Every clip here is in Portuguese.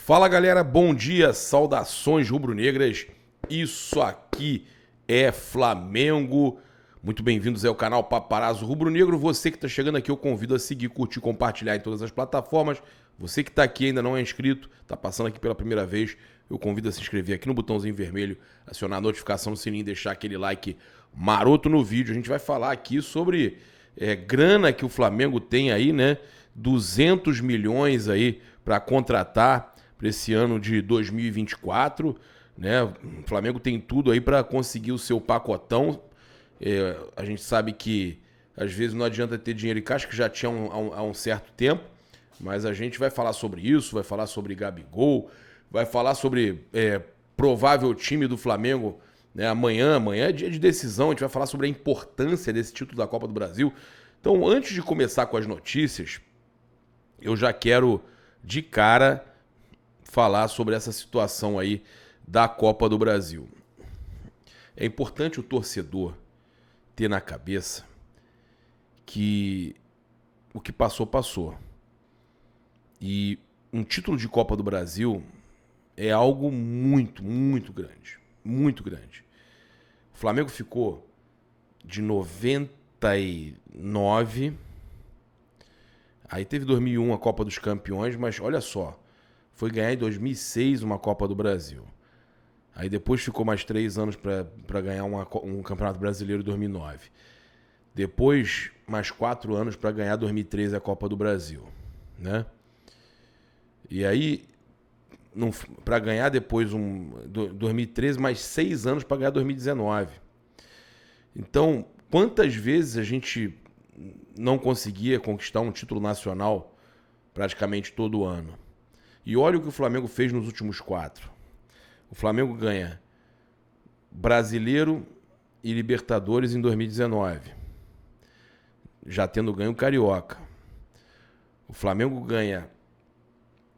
Fala galera, bom dia, saudações rubro-negras, isso aqui é Flamengo, muito bem-vindos ao canal Paparazzo Rubro-Negro. Você que está chegando aqui eu convido a seguir, curtir, compartilhar em todas as plataformas. Você que está aqui e ainda não é inscrito, está passando aqui pela primeira vez, eu convido a se inscrever aqui no botãozinho vermelho, acionar a notificação no sininho, deixar aquele like maroto no vídeo. A gente vai falar aqui sobre grana que o Flamengo tem aí, né? 200 milhões aí para contratar para esse ano de 2024, né? O Flamengo tem tudo aí para conseguir o seu pacotão. A gente sabe que às vezes não adianta ter dinheiro em caixa, que já tinha há um certo tempo, mas a gente vai falar sobre isso, vai falar sobre Gabigol, vai falar sobre provável time do Flamengo, né? Amanhã é dia de decisão, a gente vai falar sobre a importância desse título da Copa do Brasil. Então, antes de começar com as notícias, eu já quero, de cara, falar sobre essa situação aí da Copa do Brasil. É importante o torcedor ter na cabeça que o que passou, passou. E um título de Copa do Brasil é algo muito, muito grande. Muito grande. O Flamengo ficou de 99... Aí teve 2001 a Copa dos Campeões, mas olha só, foi ganhar em 2006 uma Copa do Brasil. Aí depois ficou mais 3 anos para ganhar um Campeonato Brasileiro em 2009. Depois, mais 4 anos para ganhar 2013 a Copa do Brasil, né? E aí, para ganhar depois 2013, mais 6 anos para ganhar 2019. Então, quantas vezes a gente não conseguia conquistar um título nacional praticamente todo ano? E olha o que o Flamengo fez nos últimos 4. O Flamengo ganha Brasileiro e Libertadores em 2019, já tendo ganho o Carioca. O Flamengo ganha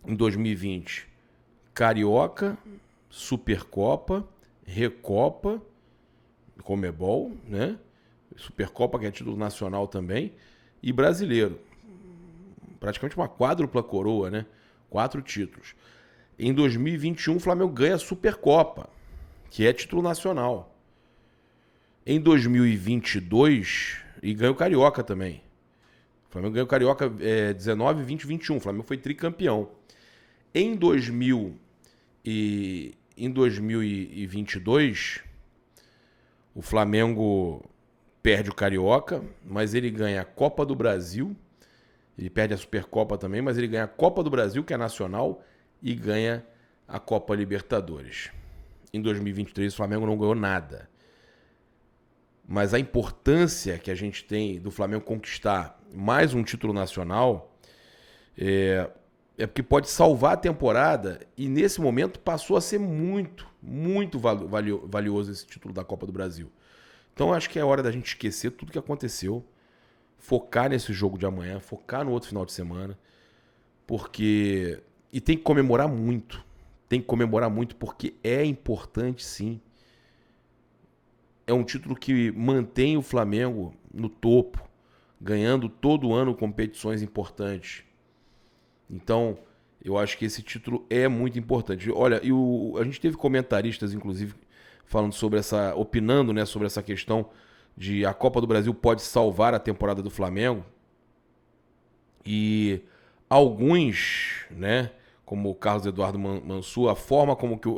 em 2020 Carioca, Supercopa, Recopa, Conmebol, né? Supercopa, que é título nacional também, e Brasileiro. Praticamente uma quádrupla coroa, né? 4 títulos. Em 2021, o Flamengo ganha a Supercopa, que é título nacional. Em 2022, e ganha o Carioca também. O Flamengo ganha o Carioca 19, 20 e 21. O Flamengo foi tricampeão. Em 2022, o Flamengo perde o Carioca, mas ele ganha a Copa do Brasil. Ele perde a Supercopa também, mas ele ganha a Copa do Brasil, que é nacional, e ganha a Copa Libertadores. Em 2023, o Flamengo não ganhou nada. Mas a importância que a gente tem do Flamengo conquistar mais um título nacional é porque pode salvar a temporada, e nesse momento passou a ser muito, muito valioso esse título da Copa do Brasil. Então acho que é hora da gente esquecer tudo que aconteceu, focar nesse jogo de amanhã, focar no outro final de semana, porque... E tem que comemorar muito. Tem que comemorar muito porque é importante, sim. É um título que mantém o Flamengo no topo, ganhando todo ano competições importantes. Então, eu acho que esse título é muito importante. Olha, a gente teve comentaristas, inclusive, falando sobre opinando, né, sobre essa questão de a Copa do Brasil pode salvar a temporada do Flamengo. E alguns, né, como o Carlos Eduardo Mansur, a forma como que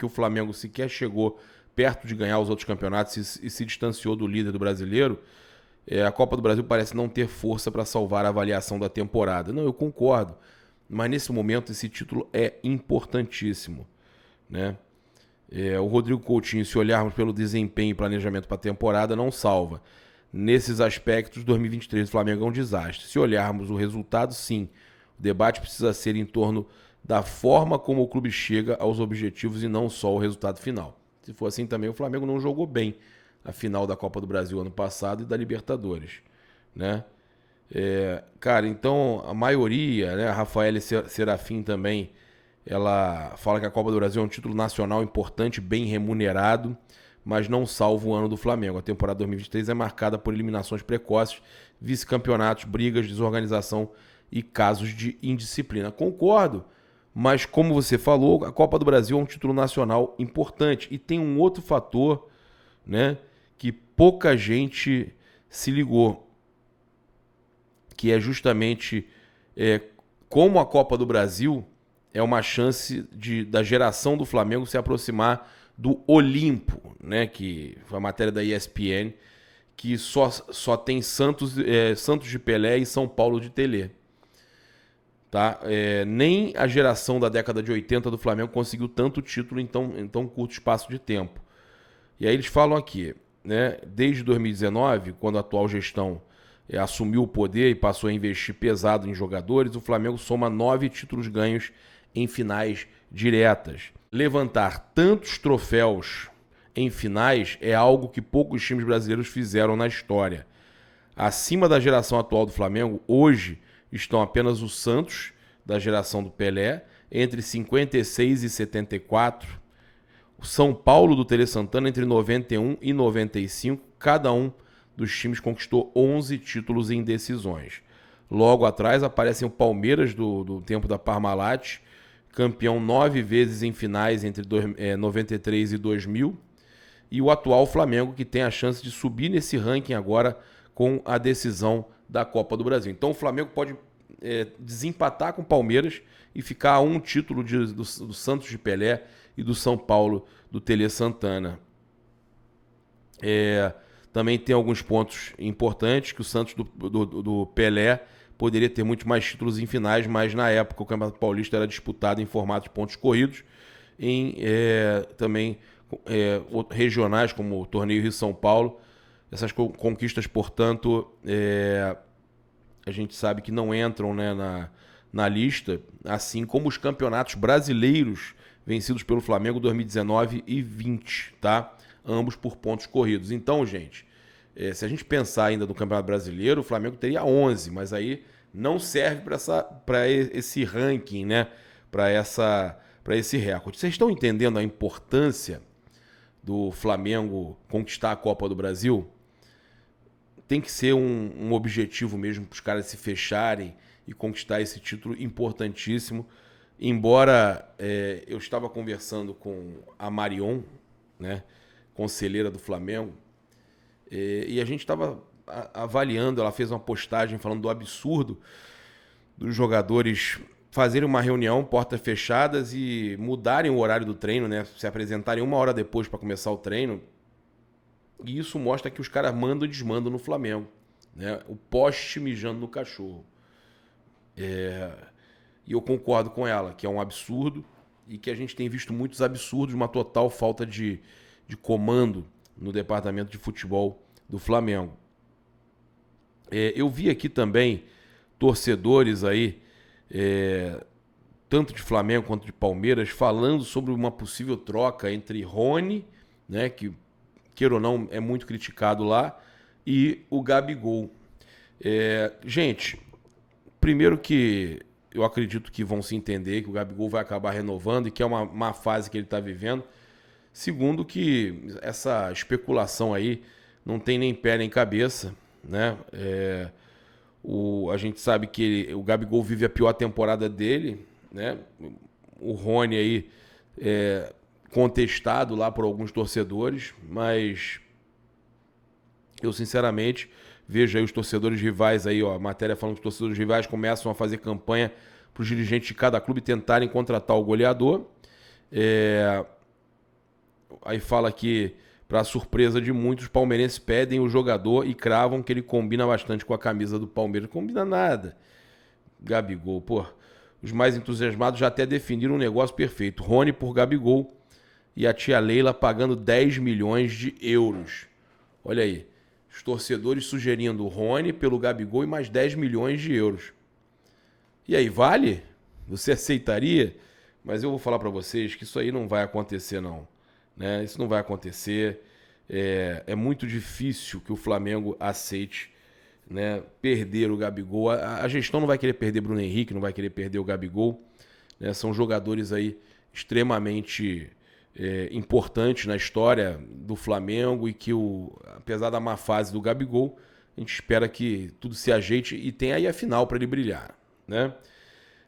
o Flamengo sequer chegou perto de ganhar os outros campeonatos e se distanciou do líder do brasileiro, a Copa do Brasil parece não ter força para salvar a avaliação da temporada. Não, eu concordo, mas nesse momento esse título é importantíssimo, né? O Rodrigo Coutinho, se olharmos pelo desempenho e planejamento para a temporada, não salva. Nesses aspectos, 2023 do Flamengo é um desastre. Se olharmos o resultado, sim. O debate precisa ser em torno da forma como o clube chega aos objetivos e não só o resultado final. Se for assim também, o Flamengo não jogou bem a final da Copa do Brasil ano passado e da Libertadores, né? Cara, então a maioria, né, a Rafaela Serafim também, ela fala que a Copa do Brasil é um título nacional importante, bem remunerado, mas não salva o ano do Flamengo. A temporada 2023 é marcada por eliminações precoces, vice-campeonatos, brigas, desorganização e casos de indisciplina. Concordo, Mas como você falou, a Copa do Brasil é um título nacional importante. E tem um outro fator, né, que pouca gente se ligou, que é justamente como a Copa do Brasil é uma chance da geração do Flamengo se aproximar do Olimpo, né, que foi a matéria da ESPN, que só tem Santos de Pelé e São Paulo de Telê. Tá? Nem a geração da década de 80 do Flamengo conseguiu tanto título em tão curto espaço de tempo. E aí eles falam aqui, né, desde 2019, quando a atual gestão assumiu o poder e passou a investir pesado em jogadores, o Flamengo soma 9 títulos ganhos em finais diretas. Levantar tantos troféus em finais é algo que poucos times brasileiros fizeram na história. Acima da geração atual do Flamengo, hoje estão apenas o Santos, da geração do Pelé, entre 56 e 74. O São Paulo do Tele Santana entre 91 e 95. Cada um dos times conquistou 11 títulos em decisões. Logo atrás aparecem o Palmeiras do tempo da Parmalat, campeão 9 vezes em finais entre 93 e 2000. E o atual Flamengo, que tem a chance de subir nesse ranking agora com a decisão da Copa do Brasil. Então o Flamengo pode desempatar com o Palmeiras e ficar a um título do Santos de Pelé e do São Paulo do Tele Santana. Também tem alguns pontos importantes, que o Santos do Pelé poderia ter muito mais títulos em finais, mas na época o Campeonato Paulista era disputado em formato de pontos corridos, também regionais, como o Torneio Rio-São Paulo. Essas conquistas, portanto, a gente sabe que não entram, né, na lista, assim como os campeonatos brasileiros vencidos pelo Flamengo 2019 e 20, tá? Ambos por pontos corridos. Então, gente, se a gente pensar ainda no Campeonato Brasileiro, o Flamengo teria 11, mas aí não serve para esse ranking, né? Para esse recorde. Vocês estão entendendo a importância do Flamengo conquistar a Copa do Brasil? Tem que ser um objetivo mesmo para os caras se fecharem e conquistar esse título importantíssimo. Embora eu estava conversando com a Marion, né, conselheira do Flamengo, e a gente estava avaliando, ela fez uma postagem falando do absurdo dos jogadores fazerem uma reunião, portas fechadas, e mudarem o horário do treino, né, se apresentarem 1 hora depois para começar o treino. E isso mostra que os caras mandam e desmandam no Flamengo, né? O poste mijando no cachorro. E eu concordo com ela, que é um absurdo e que a gente tem visto muitos absurdos, uma total falta de comando no departamento de futebol do Flamengo. Eu vi aqui também torcedores aí, tanto de Flamengo quanto de Palmeiras, falando sobre uma possível troca entre Rony, né, que queira ou não, é muito criticado lá, e o Gabigol. Gente, primeiro que eu acredito que vão se entender que o Gabigol vai acabar renovando e que é uma fase que ele está vivendo. Segundo que essa especulação aí não tem nem pé nem cabeça, né? A gente sabe que o Gabigol vive a pior temporada dele, né? O Rony aí contestado lá por alguns torcedores, mas eu sinceramente vejo aí os torcedores rivais aí, ó, a matéria falando que os torcedores rivais começam a fazer campanha para os dirigentes de cada clube tentarem contratar o goleador. Aí fala que, para surpresa de muitos, os palmeirenses pedem o jogador e cravam que ele combina bastante com a camisa do Palmeiras. Não combina nada. Gabigol, pô. Os mais entusiasmados já até definiram um negócio perfeito. Rony por Gabigol e a tia Leila pagando 10 milhões de euros. Olha aí. Os torcedores sugerindo o Rony pelo Gabigol e mais 10 milhões de euros. E aí, vale? Você aceitaria? Mas eu vou falar para vocês que isso aí não vai acontecer, não. Né? Isso não vai acontecer. É muito difícil que o Flamengo aceite, né, perder o Gabigol. A gestão não vai querer perder Bruno Henrique, não vai querer perder o Gabigol. Né? São jogadores aí extremamente importantes na história do Flamengo e que, apesar da má fase do Gabigol, a gente espera que tudo se ajeite e tenha aí a final para ele brilhar. Né?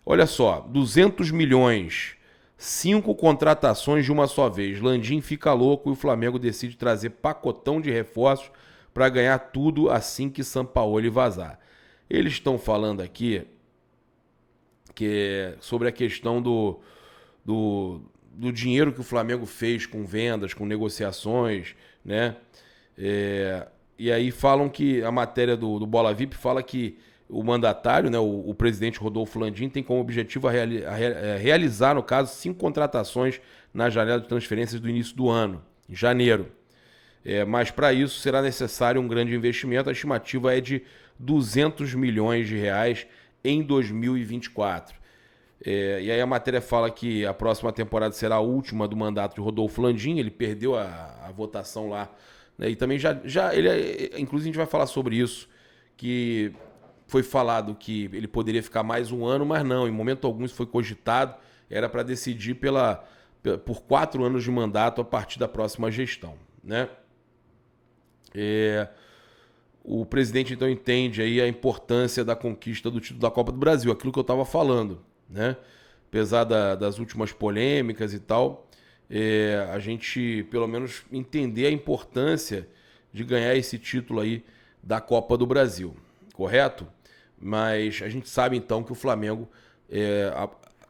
Olha só, 200 milhões, 5 contratações de uma só vez. Landim fica louco e o Flamengo decide trazer pacotão de reforços para ganhar tudo assim que Sampaoli vazar. Eles estão falando aqui sobre a questão do dinheiro que o Flamengo fez com vendas, com negociações, né? E aí falam que a matéria do Bola VIP fala que o mandatário, né, o presidente Rodolfo Landim, tem como objetivo realizar, no caso, 5 contratações na janela de transferências do início do ano, em janeiro. Mas para isso será necessário um grande investimento. A estimativa é de 200 milhões de reais em 2024. E aí a matéria fala que a próxima temporada será a última do mandato de Rodolfo Landim. Ele perdeu a votação lá, né? E também inclusive a gente vai falar sobre isso, que foi falado que ele poderia ficar mais um ano, mas não, em momento algum isso foi cogitado, era para decidir por 4 anos de mandato a partir da próxima gestão, né? O presidente então entende aí a importância da conquista do título da Copa do Brasil, aquilo que eu estava falando, né? Apesar das últimas polêmicas e tal, a gente pelo menos entender a importância de ganhar esse título aí da Copa do Brasil, correto? Mas a gente sabe então que o Flamengo,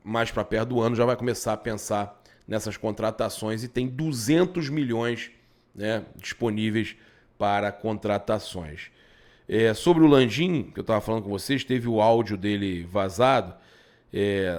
mais para perto do ano, já vai começar a pensar nessas contratações e tem 200 milhões, né, disponíveis para contratações. Sobre o Landim, que eu estava falando com vocês, teve o áudio dele vazado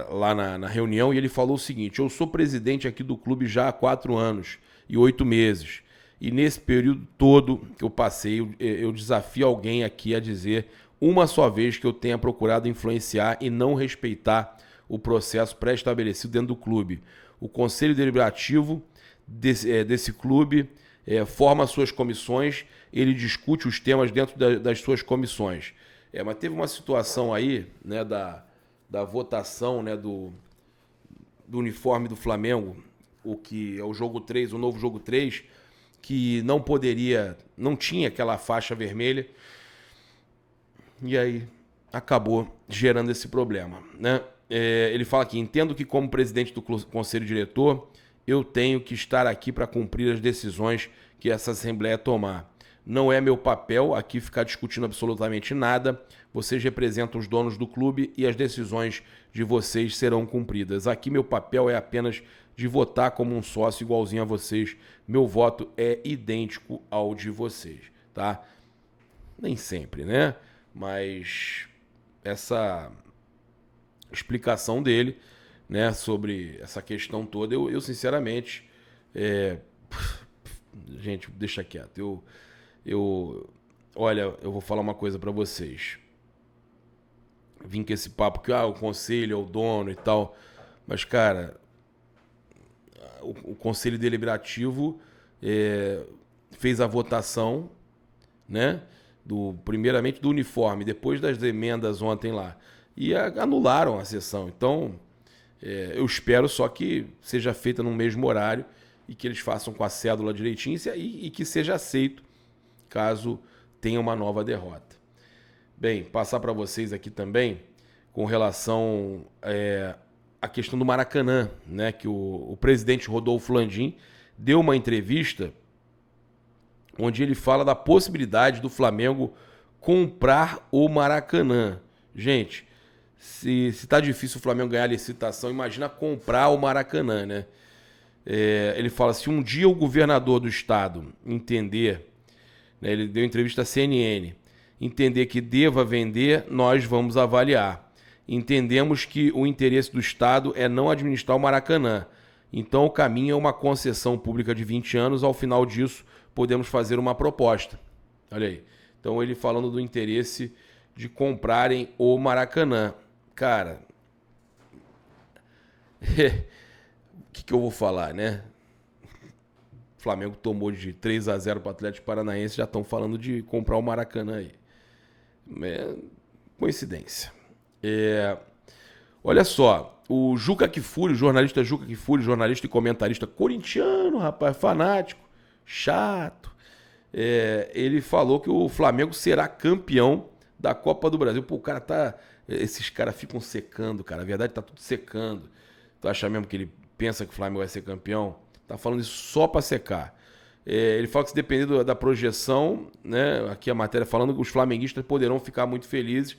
lá na reunião e ele falou o seguinte: eu sou presidente aqui do clube já há 4 anos e 8 meses. E nesse período todo que eu passei, eu desafio alguém aqui a dizer uma só vez que eu tenha procurado influenciar e não respeitar o processo pré-estabelecido dentro do clube. O Conselho Deliberativo desse clube forma suas comissões, ele discute os temas dentro das suas comissões. Mas teve uma situação aí, né, da votação, né, do uniforme do Flamengo, o que é o jogo 3, o novo jogo 3, que não tinha aquela faixa vermelha, e aí acabou gerando esse problema, né? Ele fala aqui: entendo que como presidente do Conselho Diretor, eu tenho que estar aqui para cumprir as decisões que essa Assembleia tomar. Não é meu papel aqui ficar discutindo absolutamente nada. Vocês representam os donos do clube e as decisões de vocês serão cumpridas. Aqui meu papel é apenas de votar como um sócio igualzinho a vocês. Meu voto é idêntico ao de vocês, tá? Nem sempre, né? Mas essa explicação dele, né, sobre essa questão toda, eu sinceramente, gente, deixa quieto. Olha, eu vou falar uma coisa pra vocês. Vim com esse papo que o conselho é o dono e tal, mas cara, o Conselho Deliberativo fez a votação, né, primeiramente do uniforme, depois das emendas ontem lá, e anularam a sessão. Então, eu espero só que seja feita no mesmo horário e que eles façam com a cédula direitinho e que seja aceito caso tenha uma nova derrota. Bem, passar para vocês aqui também com relação à questão do Maracanã, né, que o presidente Rodolfo Landim deu uma entrevista onde ele fala da possibilidade do Flamengo comprar o Maracanã. Gente, se tá difícil o Flamengo ganhar a licitação, imagina comprar o Maracanã, né? Ele fala: se um dia o governador do estado entender, né, ele deu entrevista à CNN, entender que deva vender, nós vamos avaliar. Entendemos que o interesse do estado é não administrar o Maracanã. Então o caminho é uma concessão pública de 20 anos, ao final disso podemos fazer uma proposta. Olha aí. Então ele falando do interesse de comprarem o Maracanã. Cara, o que eu vou falar, né? O Flamengo tomou de 3-0 para o Atlético Paranaense, já estão falando de comprar o Maracanã aí. Coincidência. Olha só, o Juca Kfouri, o jornalista Juca Kfouri, jornalista e comentarista corintiano, rapaz, fanático, chato, ele falou que o Flamengo será campeão da Copa do Brasil. Pô, o cara tá Esses caras ficam secando, cara. A verdade tá tudo secando. Tu acha mesmo que ele pensa que o Flamengo vai ser campeão? Tá falando isso só pra secar. Ele fala que se depender da projeção, né? Aqui a matéria falando que os flamenguistas poderão ficar muito felizes.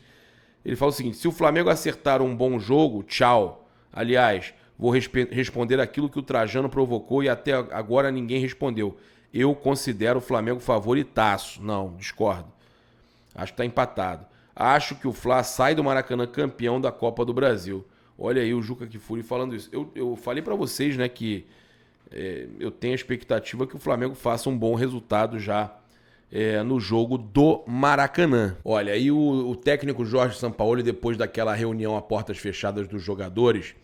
Ele fala o seguinte: se o Flamengo acertar um bom jogo, tchau. Aliás, vou responder aquilo que o Trajano provocou e até agora ninguém respondeu. Eu considero o Flamengo favoritaço. Não, discordo. Acho que tá empatado. Acho que o Fla sai do Maracanã campeão da Copa do Brasil. Olha aí o Juca Kfouri falando isso. Eu falei pra vocês, né, que eu tenho a expectativa que o Flamengo faça um bom resultado já no jogo do Maracanã. Olha, aí o técnico Jorge Sampaoli, depois daquela reunião a portas fechadas dos jogadores,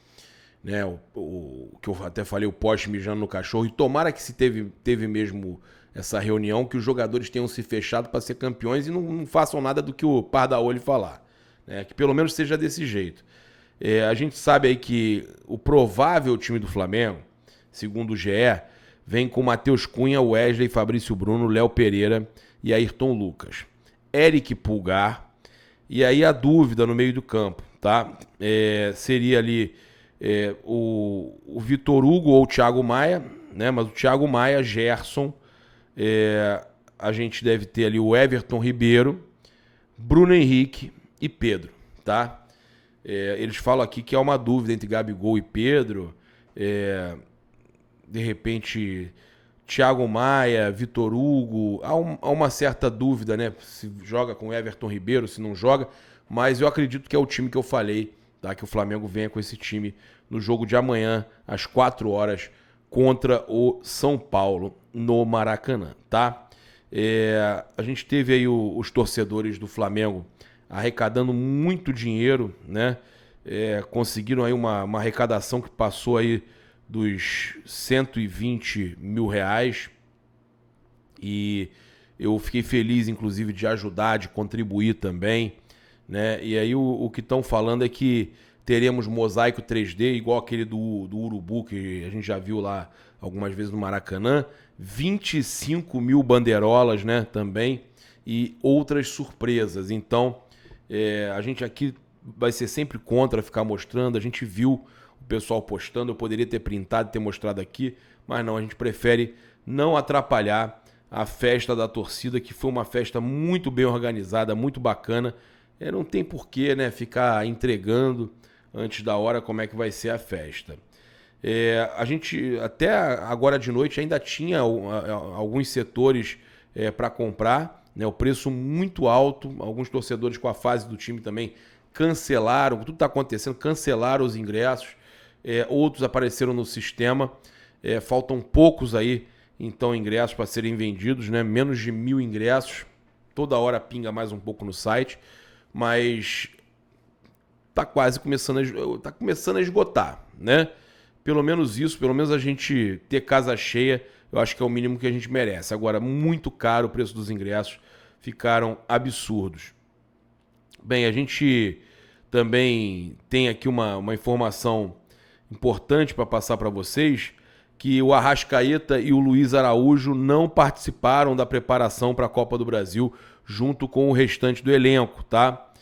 né, o que eu até falei, o poste mijando no cachorro, e tomara que se teve mesmo essa reunião, que os jogadores tenham se fechado para ser campeões e não façam nada do que o Pardaolho falar, né, que pelo menos seja desse jeito. A gente sabe aí que o provável time do Flamengo, segundo o GE, vem com Matheus Cunha, Wesley, Fabrício Bruno, Léo Pereira e Ayrton Lucas. Eric Pulgar, e aí a dúvida no meio do campo, tá? Seria ali o Vitor Hugo ou o Thiago Maia, né? Mas o Thiago Maia, Gerson, a gente deve ter ali o Everton Ribeiro, Bruno Henrique e Pedro, tá? Eles falam aqui que há uma dúvida entre Gabigol e Pedro, de repente Thiago Maia, Vitor Hugo, há uma certa dúvida, né? Se joga com Everton Ribeiro, se não joga, mas eu acredito que é o time que eu falei, tá? Que o Flamengo venha com esse time no jogo de amanhã, às 4 horas, contra o São Paulo, no Maracanã, tá? A gente teve aí os torcedores do Flamengo arrecadando muito dinheiro, né? Conseguiram aí uma arrecadação que passou aí dos 120 mil reais, e eu fiquei feliz, inclusive, de ajudar, de contribuir também, né? E aí o que estão falando é que teremos mosaico 3D, igual aquele do Urubu, que a gente já viu lá algumas vezes no Maracanã, 25 mil bandeirolas, né, também, e outras surpresas. Então, a gente aqui vai ser sempre contra ficar mostrando, a gente viu o pessoal postando, eu poderia ter printado e ter mostrado aqui, mas não, a gente prefere não atrapalhar a festa da torcida, que foi uma festa muito bem organizada, muito bacana. Não tem porquê, né, ficar entregando antes da hora como é que vai ser a festa. A gente, até agora de noite, ainda tinha alguns setores para comprar, né, o preço muito alto, alguns torcedores com a fase do time também cancelaram, tudo está acontecendo, cancelaram os ingressos. Outros apareceram no sistema, faltam poucos aí, então, ingressos para serem vendidos, né? Menos de 1.000 ingressos, toda hora pinga mais um pouco no site, mas tá quase começando a esgotar, né? Pelo menos isso, pelo menos a gente ter casa cheia, eu acho que é o mínimo que a gente merece. Agora, muito caro o preço dos ingressos, ficaram absurdos. Bem, a gente também tem aqui uma informação importante para passar para vocês, que o Arrascaeta e o Luiz Araújo não participaram da preparação para a Copa do Brasil junto com o restante do elenco, tá?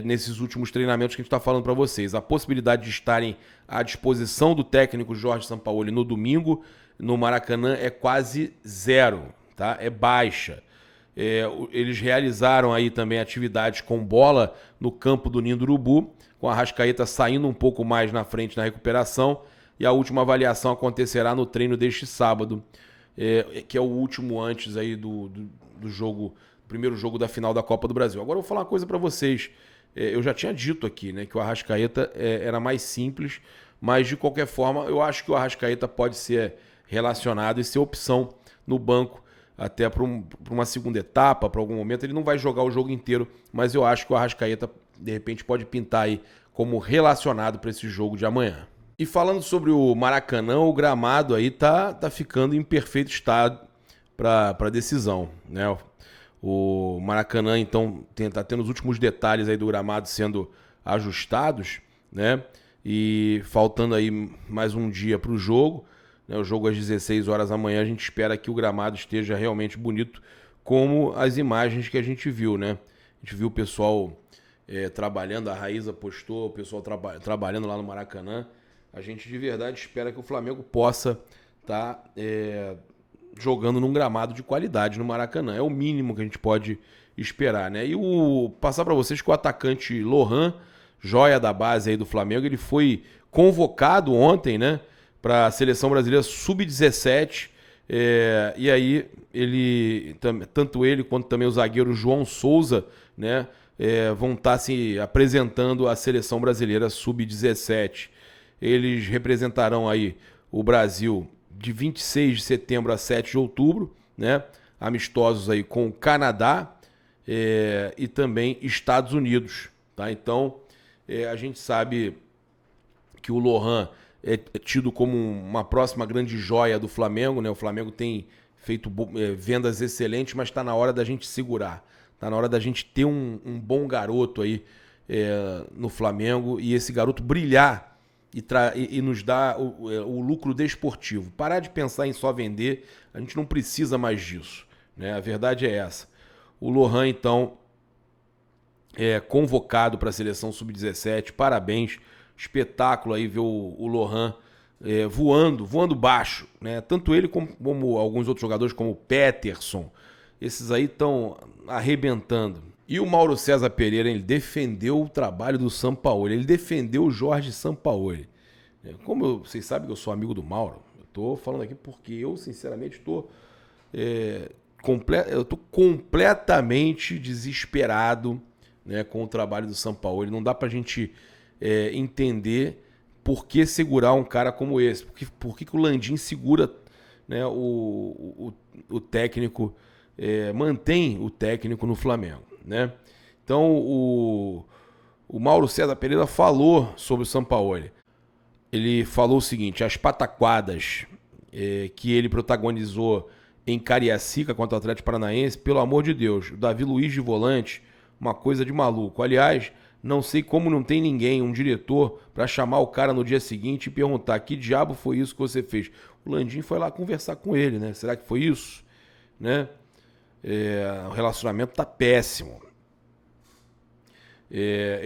Nesses últimos treinamentos que a gente está falando para vocês. A possibilidade de estarem à disposição do técnico Jorge Sampaoli no domingo no Maracanã é quase zero, tá? É baixa. Eles realizaram aí também atividades com bola no campo do Ninho do Urubu, com a Arrascaeta saindo um pouco mais na frente na recuperação, e a última avaliação acontecerá no treino deste sábado, que é o último antes aí do jogo, primeiro jogo da final da Copa do Brasil. Agora eu vou falar uma coisa para vocês. Eu já tinha dito aqui, né, que o Arrascaeta era mais simples, mas de qualquer forma eu acho que o Arrascaeta pode ser relacionado e ser opção no banco até para uma segunda etapa, para algum momento. Ele não vai jogar o jogo inteiro, mas eu acho que o Arrascaeta de repente pode pintar aí como relacionado para esse jogo de amanhã. E falando sobre o Maracanã, o gramado aí tá ficando em perfeito estado para decisão, né? O Maracanã, então, tá tendo os últimos detalhes aí do gramado sendo ajustados, né? E faltando aí mais um dia para o jogo, né? O jogo às 16 horas da manhã, a gente espera que o gramado esteja realmente bonito, como as imagens que a gente viu, né? A gente viu o pessoal trabalhando, a Raíza postou, o pessoal trabalhando lá no Maracanã. A gente de verdade espera que o Flamengo possa estar jogando num gramado de qualidade no Maracanã. É o mínimo que a gente pode esperar, né? E passar para vocês que o atacante Lohan, joia da base aí do Flamengo, ele foi convocado ontem, né, para a seleção brasileira sub-17. E aí tanto ele quanto também o zagueiro João Souza, né, vão estar se apresentando à seleção brasileira sub-17. Eles representarão aí o Brasil de 26 de setembro a 7 de outubro, né, amistosos aí com o Canadá e também Estados Unidos, tá? Então a gente sabe que o Lohan é tido como uma próxima grande joia do Flamengo, né? O Flamengo tem feito vendas excelentes, mas está na hora da gente segurar. Está na hora da gente ter um bom garoto aí no Flamengo e esse garoto brilhar e nos dar o lucro desportivo. Parar de pensar em só vender, a gente não precisa mais disso, né? A verdade é essa. O Lohan, então, é convocado para a seleção sub-17, parabéns. Espetáculo aí ver o Lohan voando baixo, né? Tanto ele como alguns outros jogadores, como o Peterson. Esses aí estão arrebentando. E o Mauro César Pereira, ele defendeu o trabalho do Sampaoli, ele defendeu o Jorge Sampaoli. Vocês sabem que eu sou amigo do Mauro, eu tô falando aqui porque eu, sinceramente, estou completamente desesperado, né, com o trabalho do Sampaoli. Não dá pra gente entender por que segurar um cara como esse. Por que o Landim segura, né, o técnico, mantém o técnico no Flamengo, né? Então o Mauro César Pereira falou sobre o Sampaoli. Ele falou o seguinte: as pataquadas que ele protagonizou em Cariacica contra o Atlético Paranaense, pelo amor de Deus, o Davi Luiz de volante, uma coisa de maluco. Aliás, não sei como não tem ninguém, um diretor, para chamar o cara no dia seguinte e perguntar: que diabo foi isso que você fez? O Landim foi lá conversar com ele, né? Será que foi isso? Né? O relacionamento tá péssimo.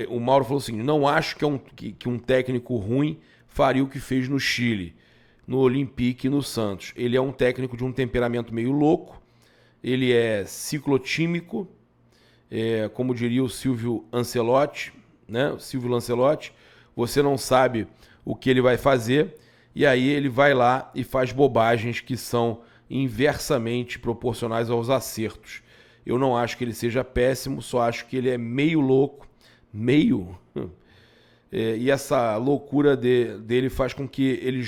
O Mauro falou assim: não acho que um técnico ruim faria o que fez no Chile, no Olympique e no Santos. Ele é um técnico de um temperamento meio louco, ele é ciclotímico, como diria o Silvio Ancelotti, né? O Silvio Lancelotti, você não sabe o que ele vai fazer, e aí ele vai lá e faz bobagens que são inversamente proporcionais aos acertos. Eu não acho que ele seja péssimo, só acho que ele é meio louco, e essa loucura dele faz com que ele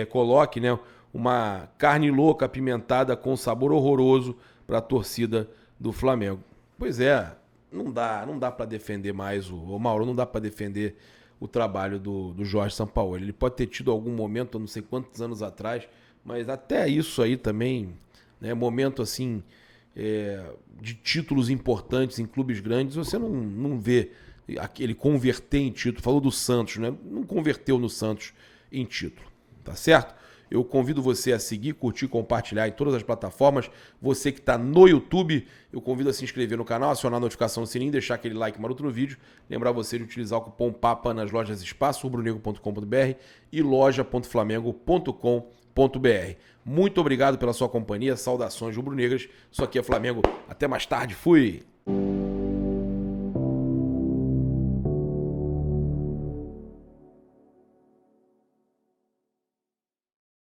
coloque, né, uma carne louca apimentada com sabor horroroso para a torcida do Flamengo. Pois é, não dá para defender mais o Mauro, não dá para defender o trabalho do Jorge Sampaoli. Ele pode ter tido algum momento, eu não sei quantos anos atrás, mas até isso aí também, né, momento assim, de títulos importantes em clubes grandes, você não vê ele converter em título. Falou do Santos, né? Não converteu no Santos em título, tá certo? Eu convido você a seguir, curtir, compartilhar em todas as plataformas. Você que está no YouTube, eu convido a se inscrever no canal, acionar a notificação do sininho, deixar aquele like maroto no vídeo. Lembrar você de utilizar o cupom PAPA nas lojas Espaço, rubrunegro.com.br e loja.flamengo.com.br. Muito obrigado pela sua companhia, saudações rubro-negras. Isso aqui é Flamengo. Até mais tarde, fui!